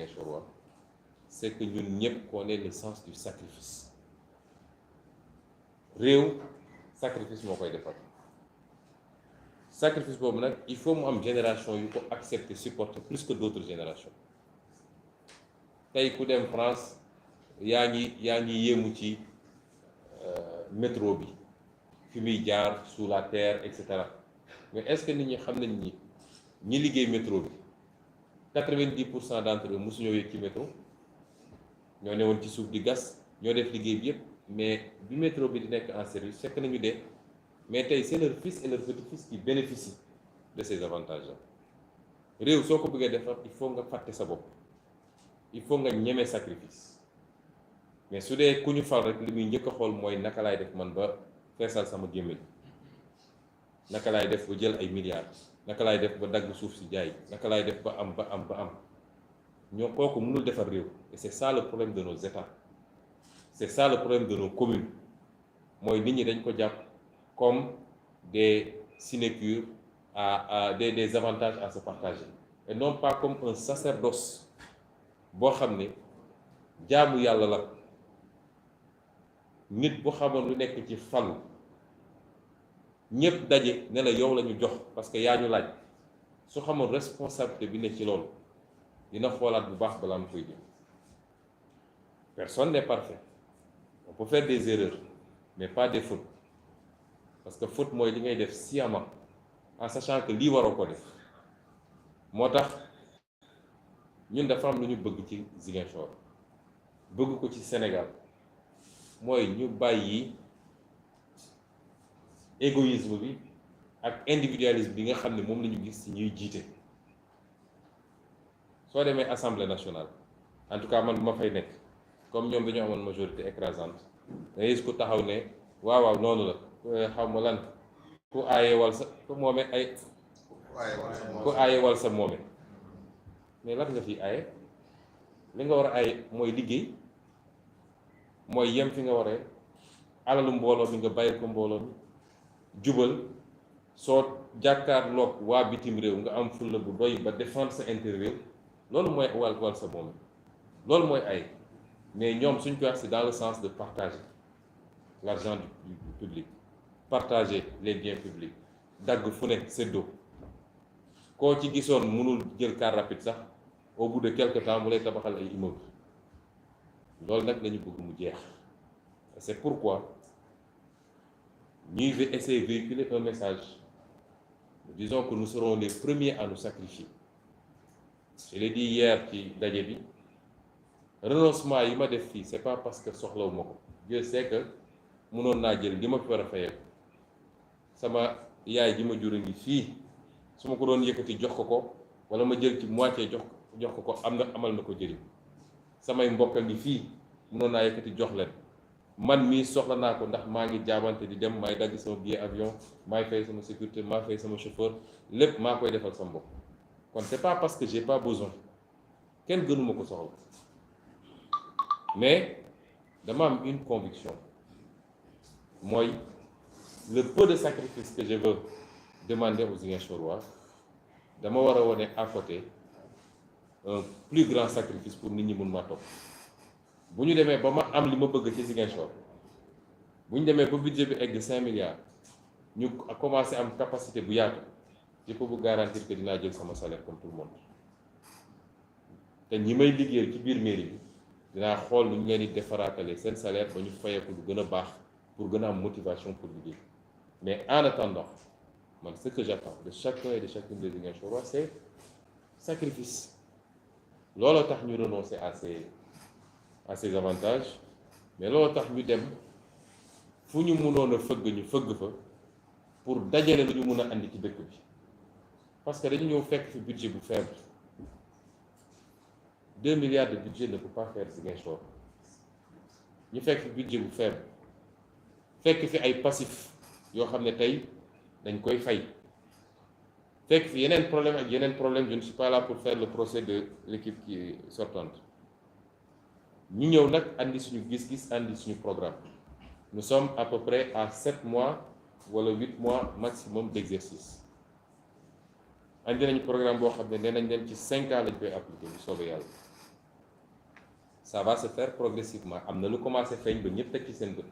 Ziguinchor, c'est que ñun ñëpp qu'on ait le sens du sacrifice. Réew sacrifice moo koy defar sacrifice boobu nag il faut mu am génération yu ko accepter supporter plus que d'autres générations. tey ku dem France yaa ngi yéemu ci métro bi fi muy jaar sous la terre et cetera mais est-ce que nit ñi xam nañ ni ñi liggéey métro bi 90% d'entre eux mosuñoo yëg ci métro ñoo ne woon ci suuf di gas ñoo def liggéey bi yëpp mais bi métro bi di nekk en service fekk nañu dee mais tey c'est leur fils et leur petit-fils qui bénéficient de ces avantages-là. réew soo ko bëggee defar il faut nga fàtte sa bopp il faut nga ñeme sacrifice mais su dee ku ñu fal rek li muy njëkk a xool mooy naka laay def man ba feesal sama gémmiñ naka laay def ba jël ay milliards naka laay def ba dagg suuf si jaay naka laay def ba am ñoo kooku mënul defar réew et c'est ça le problème de nos États c'est ça le problème de nos communes mooy nit ñi dañ ko jàpp comme des sinécures des avantages à se partager et non pas comme un sacerdoce boo xam ne jaamu yàlla la nit bu xamoon lu nekk ci falu ñépp daje ne la yow la ñu jox parce que yaa ñu laaj su xamoon responsabilité bi ne ci loolu dina xoolaat bu baax balaa mu koy jël. Personne n'est parfait on peut faire des erreurs mais pas des fautes parce que faute mooy li ngay def sciemment en sachant que lii waroo ko def moo tax ñun dafa am lu ñu bëgg ci Ziguinchor bëgg ko ci Sénégal mooy ñu bàyyi égoïsme bi ak individualisme bi nga xam ne moom la ñu gis ci ñuy jiite. soo demee assemblée nationale en tout cas man bu ma fay nekk comme ñoom dañoo amoon majorité écrasante da ngay gis ku taxaw ne waaw noonu la xaw ma lan ku aaye wal sa ku moome ay ku aaye wal sa moome mais lan nga fi aaye li nga war a aaye mooy liggéey mooy yem fi nga waree alalu mbooloo mi nga bàyyi ko mbooloo mi jubal soo jàkkaarloog waa bitim réew nga am fulla bu doy ba défendre sa intérêt réew loolu mooy wal sa moome loolu mooy ay mais ñoom suñ ko wax c'est dans le sens de partager l'argent du public partager les biens publics dagg fu ne séddoo koo ci gisoon mënul jël car rapide sax au bout de quelque temps mu lay tabaxal ay immeuble loolu nag lañu bëgg mu jeex c'est pourquoi ñuy essayer de véhiculer un message disons que nous serons les premiers à nous sacrifier. Je l'ai dit hier ci daje bi renoncement yi ma def fii c'est pas parce que soxlawu ma ko Dieu sait que mënoon naa jël li ma fi war a fayee sama yaay ji ma jur a ngi fii su ma ko doon yëkkati jox ko wala ma jël ci moitié jox ko amal na ko jëriñ samay mbokk a ngi fii mënoon naa yëkkati jox leen man mii soxla naa ko ndax maa ngi jaabante di dem maay dagg sama billet avion maay fay sama sécurité maa fay sama chauffeur lépp maa koy defal sama bopp kon c'est pas parce que j'ai pas besoin kenn gënuma ko soxla mais dama am une conviction mooy le peu de sacrifice que je veux demander aux Ziguinchorois dama war a wone à côté un plus grand sacrifice pour nit ñi mun maa topp bu ñu demee ba ma am li ma bëgg ci Ziguinchor bu ñu demee ba budget bi egg 5 milliards ñu commencé am capacité bu yaatu je peux vous garantir que dinaa jël sama salaire comme tout le monde te ñi may liggéeyal ci biir mairie bi dinaa xool nu ñu leen di defaraatale seen salaire ba ñu fayeeku lu gën a baax pour gën a am motivation pour liggéey mais en attendant man ce que j'attends de chacun et de chacune des Ziguinchorois c'est sacrifice looloo tax ñu renoncer à ces avantages mais looloo tax ñu dem fu ñu mënoon a fëgg ñu fëgg fa pour dajale lu ñu mun a andi ci dëkk bi parce que dañu ñëw fekk fi budget bu faible 2 milliards de budget ne peut pas faire Ziguinchor ñu fekk fi budget bu faible fekk fi ay passif yoo xam ne tey dañ koy fay fekk fi yeneen problème ak yeneen problème je ne suis pas là pour faire le procès de l'équipe qui est sortante ñu ñëw nag andi suñu gis-gis andi suñu programme nous sommes à peu près à 7 mois wala 8 mois maximum d'exercice andi nañu programme boo xam ne nee nañ leen ci 5 ans lañ koy appliquer bu soobee yàlla ça va se faire progressivement am na lu commencé feeñ ba ñëpp teg ci seen bët